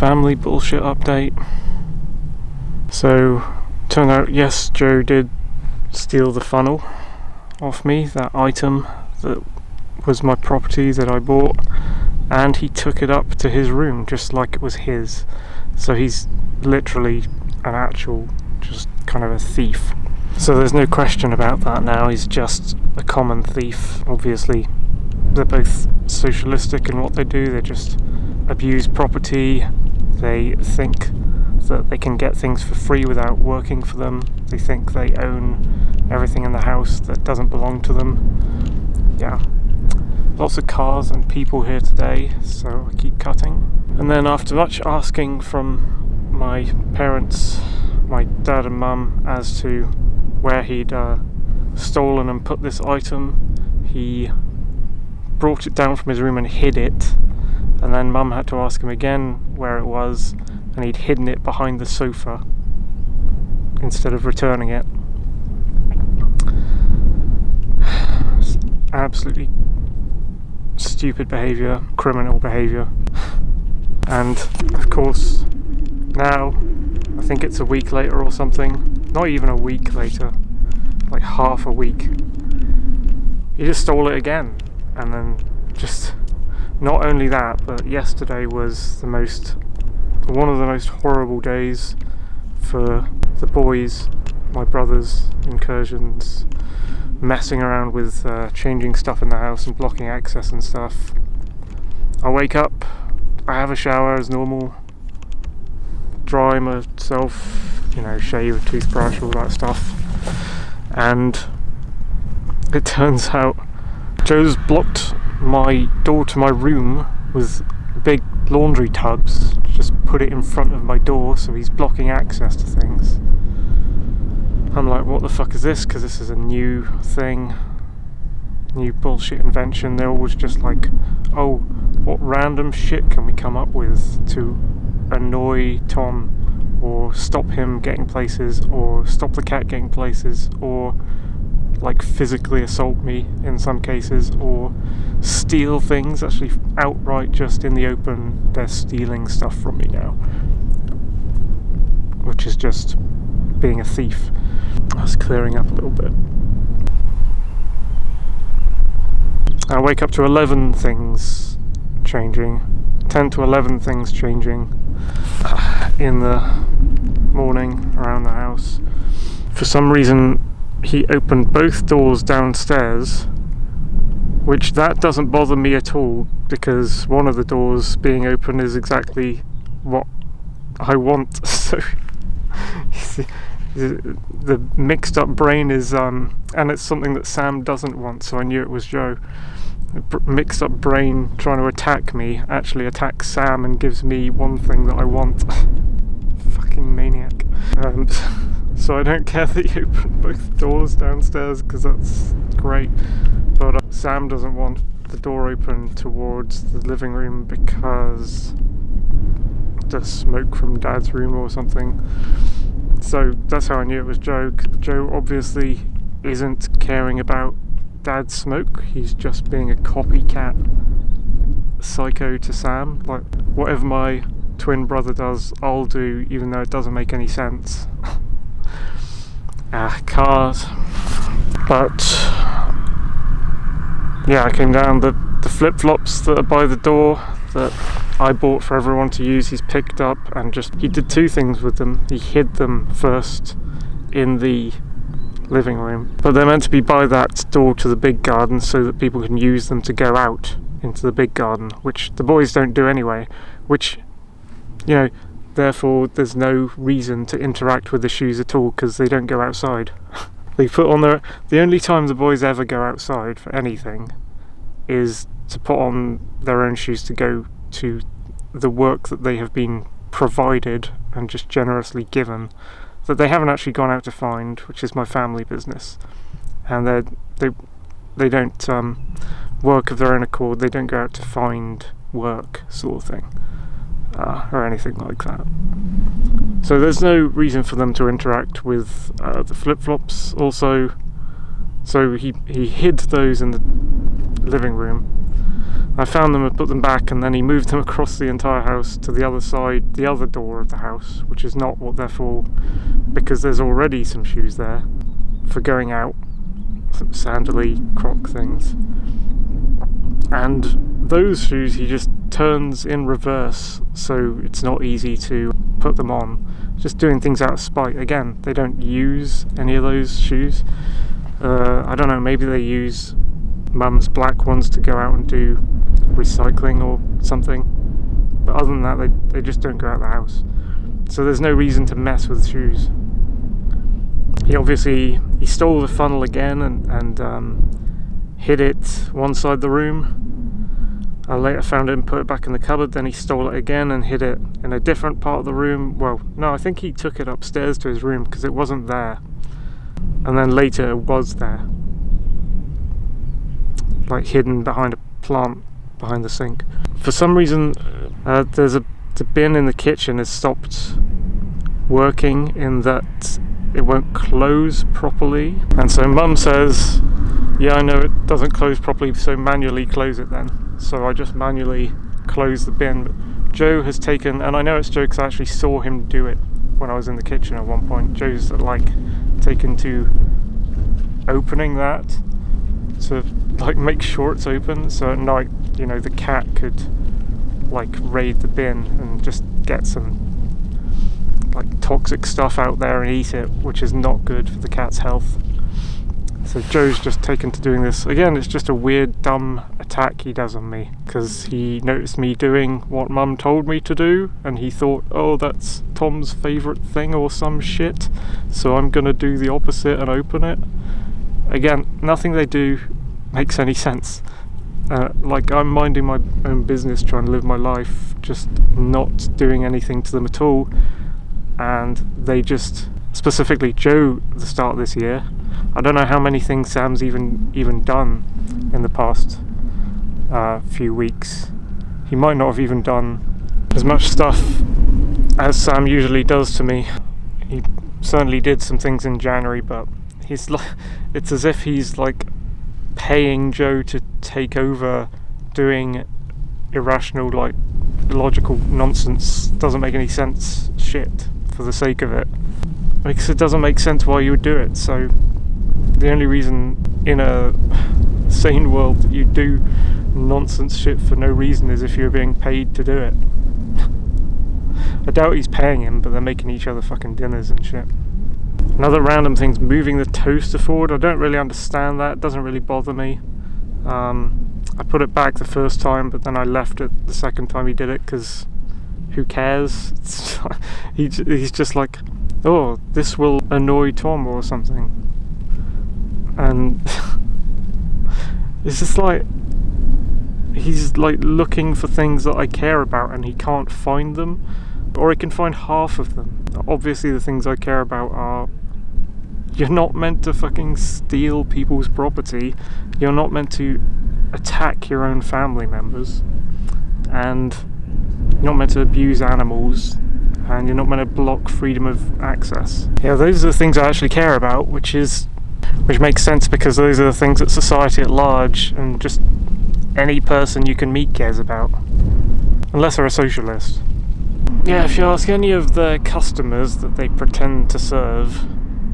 family bullshit update. So, turned out, yes, Joe did steal the funnel off me, that item that was my property that I bought, and he took it up to his room just like it was his. So he's literally an actual, just kind of a thief. So there's no question about that now, he's just a common thief. Obviously, they're both socialistic in what they do, they just abuse property, they think that they can get things for free without working for them, they think they own everything in the house that doesn't belong to them. Yeah, lots of cars and people here today, so I keep cutting. And then after much asking from my parents, my dad and mum, as to where he'd stolen and put this item, he brought it down from his room and hid it, and then mum had to ask him again where it was, and he'd hidden it behind the sofa instead of returning it. Absolutely stupid behaviour, criminal behaviour. And of course now, I think it's a week later or something, not even a week later, like half a week, he just stole it again. And then just, not only that, but yesterday was one of the most horrible days for the boys, my brother's incursions, messing around with changing stuff in the house and blocking access and stuff. I wake up, I have a shower as normal, dry myself, shave, toothbrush, all that stuff, and it turns out Joe's blocked my door to my room with big laundry tubs, just put it in front of my door, so he's blocking access to things. I'm like, what the fuck is this? Because this is a new thing, new bullshit invention. They're always just like, oh, what random shit can we come up with to annoy Tom, or stop him getting places, or stop the cat getting places, or like physically assault me in some cases, or steal things, actually outright just in the open. They're stealing stuff from me now, which is just being a thief. That's clearing up a little bit. I wake up to 11 things changing, 10 to 11 things changing in the morning around the house. For some reason he opened both doors downstairs, which that doesn't bother me at all, because one of the doors being open is exactly what I want. So the mixed up brain is and it's something that Sam doesn't want, so I knew it was Joe. The mixed up brain trying to attack me actually attacks Sam and gives me one thing that I want. Fucking maniac. So I don't care that he opened both doors downstairs, because that's great, but Sam doesn't want the door open towards the living room because there's smoke from Dad's room or something. So that's how I knew it was Joe. Joe obviously isn't caring about Dad's smoke, he's just being a copycat psycho to Sam. Like, whatever my twin brother does, I'll do, even though it doesn't make any sense. Cars. But yeah, I came down, the flip-flops that are by the door that I bought for everyone to use, he's picked up, and he did two things with them. He hid them first in the living room, but they're meant to be by that door to the big garden so that people can use them to go out into the big garden, which the boys don't do anyway, which, therefore there's no reason to interact with the shoes at all, because they don't go outside. They put on the only time the boys ever go outside for anything is to put on their own shoes to go to the work that they have been provided and just generously given, that they haven't actually gone out to find, which is my family business. And they don't work of their own accord, they don't go out to find work, sort of thing, or anything like that. So there's no reason for them to interact with the flip-flops. Also, so he hid those in the living room. I found them and put them back, and then he moved them across the entire house to the other side, the other door of the house, which is not what they're for, because there's already some shoes there for going out, some sandally croc things. And those shoes he just turns in reverse, so it's not easy to put them on. Just doing things out of spite. Again, they don't use any of those shoes. I don't know, maybe they use Mum's black ones to go out and do recycling or something. But other than that, they just don't go out of the house. So there's no reason to mess with shoes. He stole the funnel again and hid it one side of the room. I later found it and put it back in the cupboard. Then he stole it again and hid it in a different part of the room. Well, no, I think he took it upstairs to his room because it wasn't there. And then later it was there, like hidden behind a plant behind the sink. For some reason, the bin in the kitchen has stopped working, in that it won't close properly. And so Mum says, yeah, I know it doesn't close properly, so manually close it then. So I just manually close the bin. But Joe has taken, and I know it's Joe because I actually saw him do it when I was in the kitchen at one point. Joe's taken to opening that to make sure it's open, so at night, the cat could raid the bin and just get some toxic stuff out there and eat it, which is not good for the cat's health. So Joe's just taken to doing this. Again, it's just a weird, dumb attack he does on me, because he noticed me doing what Mum told me to do, and he thought, oh, that's Tom's favourite thing or some shit, so I'm gonna do the opposite and open it. Again, nothing they do makes any sense. I'm minding my own business, trying to live my life, just not doing anything to them at all, and they just, specifically Joe, at the start of this year, I don't know how many things Sam's even done in the past few weeks. He might not have even done as much stuff as Sam usually does to me. He certainly did some things in January, but it's as if he's paying Joe to take over doing irrational, logical nonsense, doesn't make any sense shit for the sake of it, because it doesn't make sense why you would do it. So the only reason in a sane world that you do nonsense shit for no reason is if you're being paid to do it. I doubt he's paying him, but they're making each other fucking dinners and shit. Another random thing's moving the toaster forward. I don't really understand that. It doesn't really bother me. I put it back the first time, but then I left it the second time he did it, because who cares? He's just like, oh, this will annoy Tom or something. And it's just he's looking for things that I care about, and he can't find them, or he can find half of them. Obviously the things I care about are, you're not meant to fucking steal people's property, you're not meant to attack your own family members, and you're not meant to abuse animals, and you're not meant to block freedom of access. Yeah, those are the things I actually care about, which makes sense, because those are the things that society at large and just any person you can meet cares about, unless they're a socialist. Yeah, if you ask any of the customers that they pretend to serve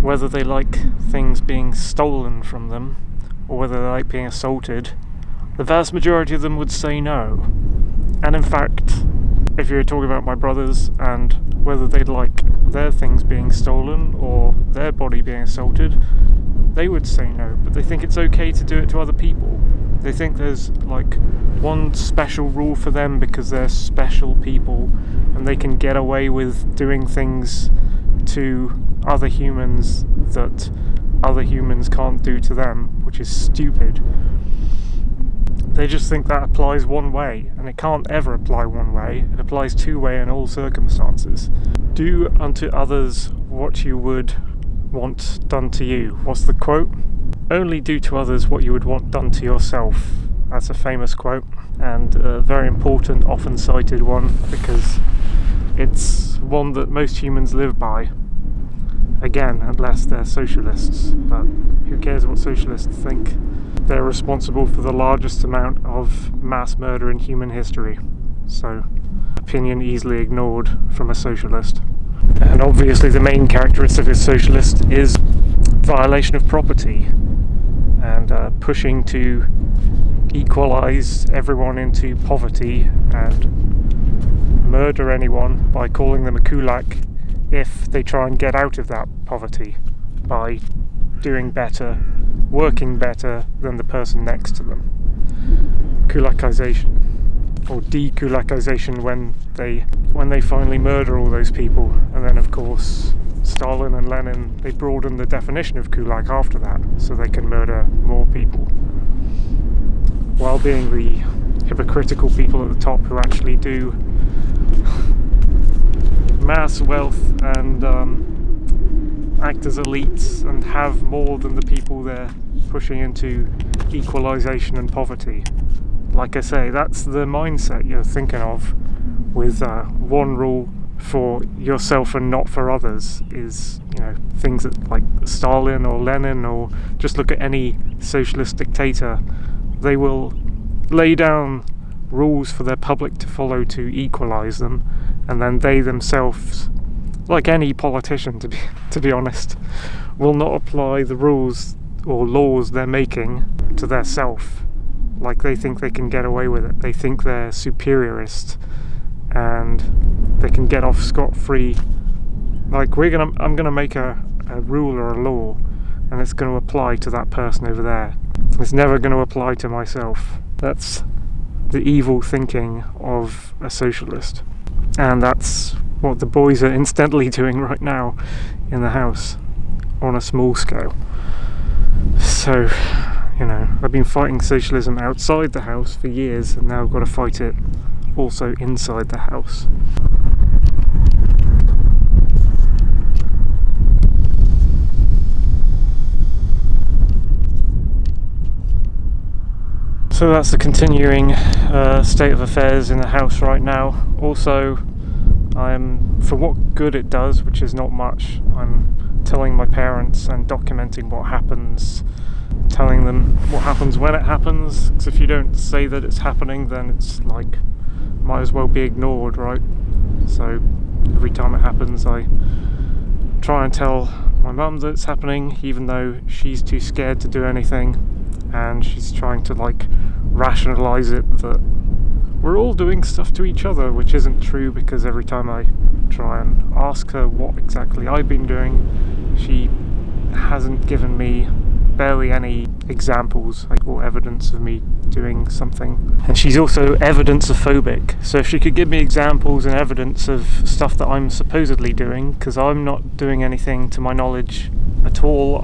whether they like things being stolen from them or whether they like being assaulted, the vast majority of them would say no. And in fact, if you were talking about my brothers and whether they'd like their things being stolen or their body being assaulted, they would say no, but they think it's okay to do it to other people. They think there's one special rule for them because they're special people and they can get away with doing things to other humans that other humans can't do to them, which is stupid. They just think that applies one way, and it can't ever apply one way. It applies two-way in all circumstances. Do unto others what you would want done to you. What's the quote? Only do to others what you would want done to yourself. That's a famous quote, and a very important, often cited one, because it's one that most humans live by. Again, unless they're socialists, but who cares what socialists think? they're responsible for the largest amount of mass murder in human history. So, opinion easily ignored from a socialist. And obviously the main characteristic of a socialist is violation of property and pushing to equalise everyone into poverty and murder anyone by calling them a kulak if they try and get out of that poverty by doing better, working better than the person next to them. Kulakization, or dekulakization when they finally murder all those people. And then of course Stalin and Lenin, they broaden the definition of kulak after that so they can murder more people, while being the hypocritical people at the top who actually do mass wealth and act as elites and have more than the people they're pushing into equalisation and poverty. Like I say, that's the mindset you're thinking of with one rule for yourself and not for others is, things that like Stalin or Lenin, or just look at any socialist dictator. They will lay down rules for their public to follow to equalise them, and then they themselves, like any politician to be honest, will not apply the rules or laws they're making to their self. Like they think they can get away with it. They think they're superiorist and they can get off scot-free. Like I'm gonna make a rule or a law, and it's going to apply to that person over there. It's never going to apply to myself. That's the evil thinking of a socialist, and that's what the boys are incidentally doing right now in the house on a small scale. So, I've been fighting socialism outside the house for years, and now I've got to fight it also inside the house. So that's the continuing state of affairs in the house right now. Also, for what good it does, which is not much, I'm telling my parents and documenting what happens, telling them what happens when it happens, because if you don't say that it's happening, then it's like, might as well be ignored, right? So every time it happens, I try and tell my mum that it's happening, even though she's too scared to do anything, and she's trying to rationalise it that we're all doing stuff to each other, which isn't true, because every time I try and ask her what exactly I've been doing, she hasn't given me barely any examples or evidence of me doing something. And she's also evidence-phobic, so if she could give me examples and evidence of stuff that I'm supposedly doing, because I'm not doing anything to my knowledge at all.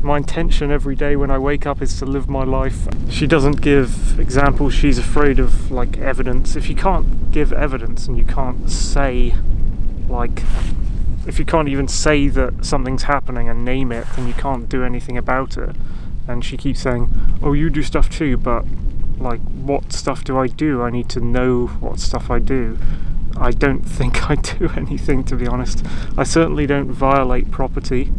My intention every day when I wake up is to live my life. She doesn't give examples. She's afraid of evidence. If you can't give evidence and you can't say if you can't even say that something's happening and name it, then you can't do anything about it. And she keeps saying, oh, you do stuff too, but what stuff do I do? I need to know what stuff I do. I don't think I do anything, to be honest. I certainly don't violate property.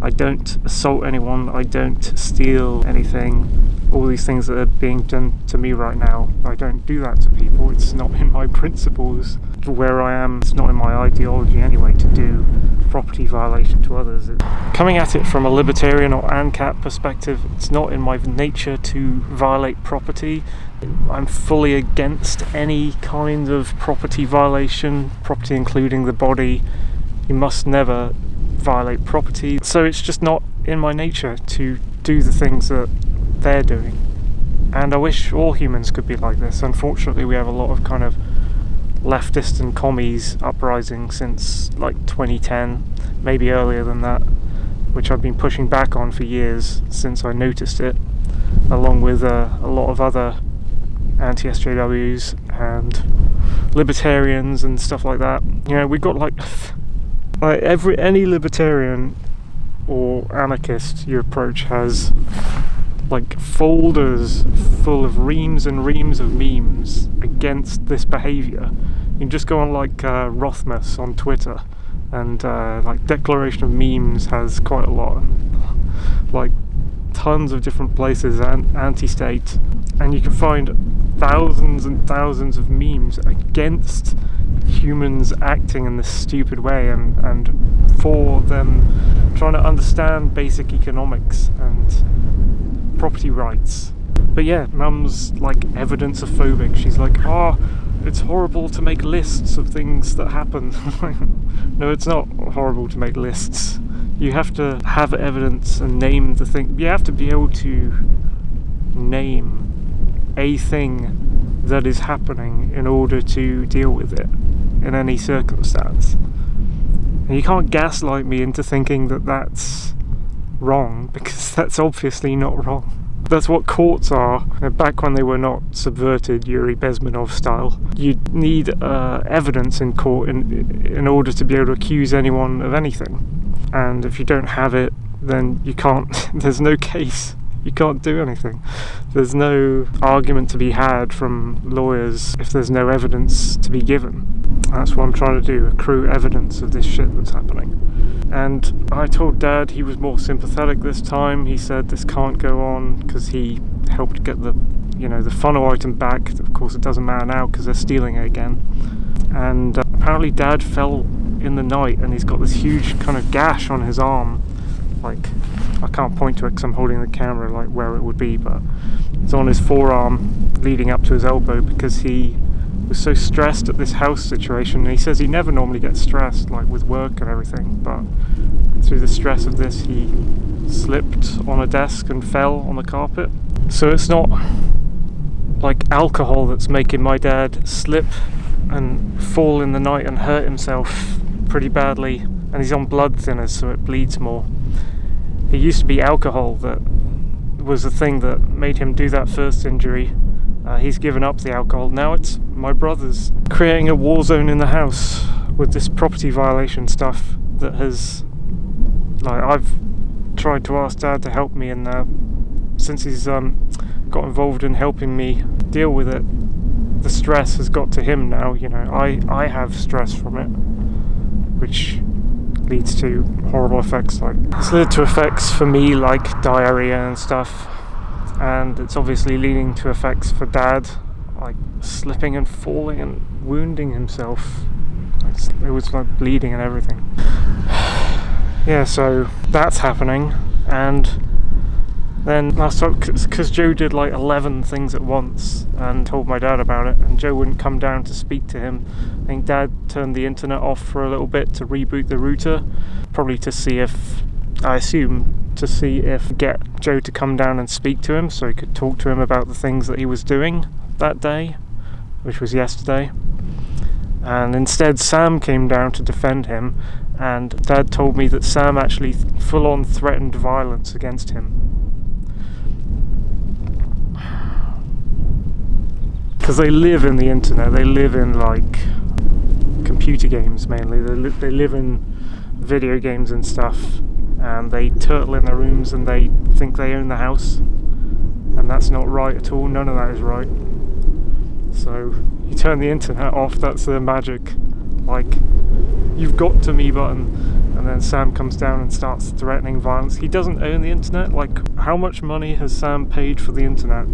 I don't assault anyone, I don't steal anything. All these things that are being done to me right now, I don't do that to people. It's not in my principles. Where I am, it's not in my ideology anyway to do property violation to others. Coming at it from a libertarian or ANCAP perspective, it's not in my nature to violate property. I'm fully against any kind of property violation, property including the body. You must never violate property, so it's just not in my nature to do the things that they're doing. And I wish all humans could be like this. Unfortunately, we have a lot of kind of leftist and commies uprising since 2010, maybe earlier than that, which I've been pushing back on for years since I noticed it, along with a lot of other anti-SJWs and libertarians and stuff like that. We got any libertarian or anarchist you approach has folders full of reams and reams of memes against this behaviour. You can just go on Rothmus on Twitter, and Declaration of Memes has quite a lot. tons of different places and anti-state, and you can find thousands and thousands of memes against humans acting in this stupid way, and for them trying to understand basic economics and property rights. But yeah, Mum's like evidence-ophobic. She's like, it's horrible to make lists of things that happen. No, it's not horrible to make lists. You have to have evidence and name the thing. You have to be able to name a thing that is happening in order to deal with it in any circumstance. And you can't gaslight me into thinking that that's wrong, because that's obviously not wrong. That's what courts are. Back when they were not subverted, Yuri Bezmenov style, you'd need evidence in court in order to be able to accuse anyone of anything. And if you don't have it, then you can't, there's no case. You can't do anything. There's no argument to be had from lawyers if there's no evidence to be given. That's what I'm trying to do, accrue evidence of this shit that's happening. And I told Dad he was more sympathetic this time. He said this can't go on because he helped get the funnel item back. Of course it doesn't matter now because they're stealing it again. And apparently Dad fell in the night and he's got this huge kind of gash on his arm. Like, I can't point to it because I'm holding the camera, like where it would be, but it's on his forearm leading up to his elbow because he was so stressed at this house situation. And he says he never normally gets stressed, like with work and everything, but through the stress of this he slipped on a desk and fell on the carpet. So it's not like alcohol that's making my dad slip and fall in the night and hurt himself pretty badly, and he's on blood thinners so it bleeds more. It used to be alcohol that was the thing that made him do that first injury. He's given up the alcohol. Now it's my brother's creating a war zone in the house with this property violation stuff that has, like, I've tried to ask Dad to help me in there since he's got involved in helping me deal with it. The stress has got to him now, I have stress from it, which leads to horrible effects. Like, it's led to effects for me like diarrhea and stuff, and it's obviously leading to effects for Dad, like slipping and falling and wounding himself. It was like bleeding and everything. Yeah, so that's happening. And then last time, because Joe did like 11 things at once and told my dad about it, and Joe wouldn't come down to speak to him. I think Dad turned the internet off for a little bit to reboot the router, probably to see if, get Joe to come down and speak to him so he could talk to him about the things that he was doing that day, which was yesterday. And instead Sam came down to defend him, and Dad told me that Sam actually full-on threatened violence against him. Because they live in the internet, they live in like computer games mainly, they live in video games and stuff, and they turtle in their rooms and they think they own the house, and that's not right at all. None of that is right. So you turn the internet off, that's their magic, like, you've got to me button, and then Sam comes down and starts threatening violence. He doesn't own the internet. Like, how much money has Sam paid for the internet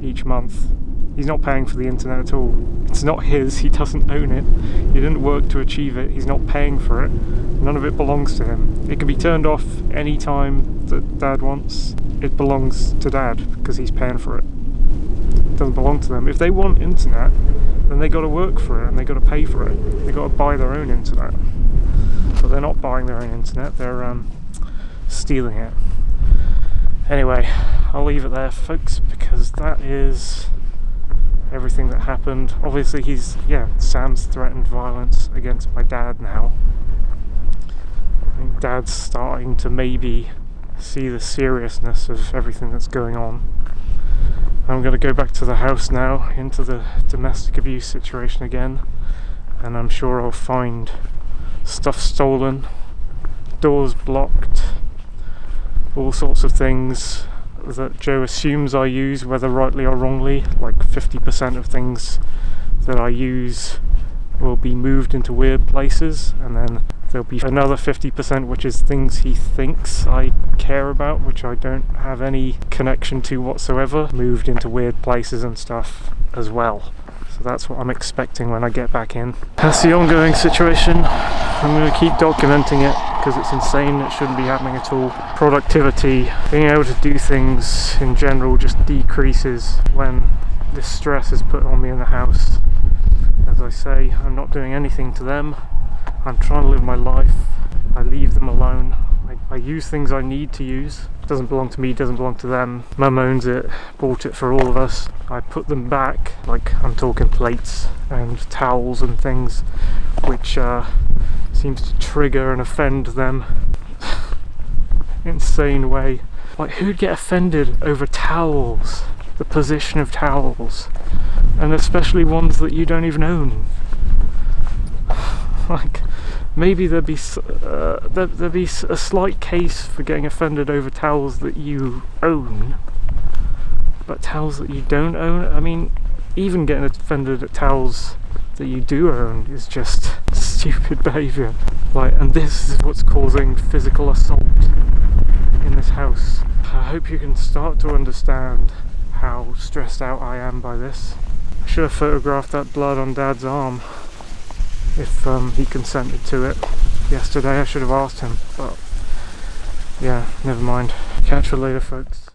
each month? He's not paying for the internet at all. It's not his, he doesn't own it. He didn't work to achieve it, he's not paying for it. None of it belongs to him. It can be turned off any time that Dad wants. It belongs to Dad because he's paying for it. It doesn't belong to them. If they want internet, then they got to work for it and they got to pay for it. They got to buy their own internet. But they're not buying their own internet, they're stealing it. Anyway, I'll leave it there, folks, because that is everything that happened. Obviously Sam's threatened violence against my dad now. I think Dad's starting to maybe see the seriousness of everything that's going on. I'm going to go back to the house now, into the domestic abuse situation again, and I'm sure I'll find stuff stolen, doors blocked, all sorts of things that Joe assumes I use, whether rightly or wrongly. Like 50% of things that I use will be moved into weird places, and then There'll be another 50% which is things he thinks I care about, which I don't have any connection to whatsoever, moved into weird places and stuff as well. So that's what I'm expecting when I get back in. That's the ongoing situation. I'm going to keep documenting it because it's insane. It shouldn't be happening at all. Productivity, being able to do things in general just decreases when this stress is put on me in the house. As I say, I'm not doing anything to them. I'm trying to live my life. I leave them alone. I use things I need to use. It doesn't belong to me, it doesn't belong to them. Mum owns it, bought it for all of us. I put them back, like I'm talking plates and towels and things, which seems to trigger and offend them. Insane way. Like, who'd get offended over towels? The position of towels, and especially ones that you don't even own. Like, maybe there'd be a slight case for getting offended over towels that you own, but towels that you don't own, I mean, even getting offended at towels that you do own is just stupid behaviour. Like, and this is what's causing physical assault in this house. I hope you can start to understand how stressed out I am by this. I should have photographed that blood on Dad's arm. If he consented to it yesterday, I should have asked him, but yeah, never mind. Catch you later, folks.